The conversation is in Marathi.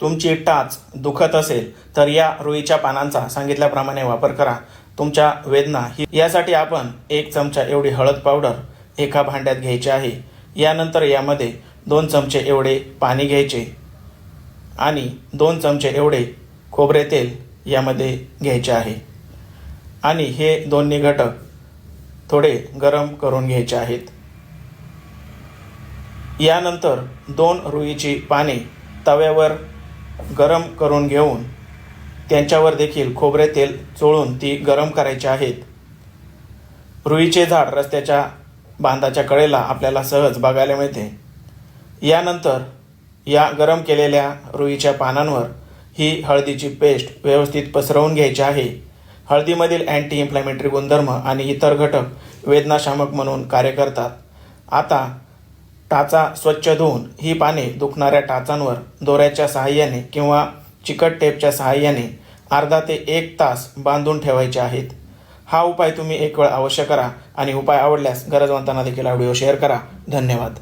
तुमची टाच दुखत असेल तर या रुईच्या पानांचा सांगितल्याप्रमाणे वापर करा. तुमच्या वेदना यासाठी आपण 1 चमचा एवढी हळद पावडर एका भांड्यात घ्यायची आहे. यानंतर यामध्ये 2 चमचे एवढे पाणी घ्यायचे आणि 2 चमचे एवढे खोबरे तेल यामध्ये घ्यायचे आहे आणि हे दोन्ही घटक थोडे गरम करून घ्यायचे आहेत. यानंतर 2 रुईची पाने तव्यावर गरम करून घेऊन त्यांच्यावर देखील खोबरे तेल चोळून ती गरम करायची आहेत. रुईचे झाड रस्त्याच्या बांधाच्या कडेला आपल्याला सहज बघायला मिळते. यानंतर या गरम केलेल्या रुईच्या पानांवर ही हळदीची पेस्ट व्यवस्थित पसरवून घ्यायची आहे. हळदीमधील अँटी इन्फ्लॅमेटरी गुणधर्म आणि इतर घटक वेदनाशामक म्हणून कार्य करतात. आता टाचा स्वच्छ धुवून ही पाने दुखणाऱ्या टाचांवर दोऱ्याच्या सहाय्याने किंवा चिकट टेपच्या सहाय्याने अर्धा ते 1 तास बांधून ठेवायचे आहेत. हा उपाय तुम्ही एक वेळ अवश्य करा आणि उपाय आवडल्यास गरजवंतांना देखील व्हिडिओ शेअर करा. धन्यवाद.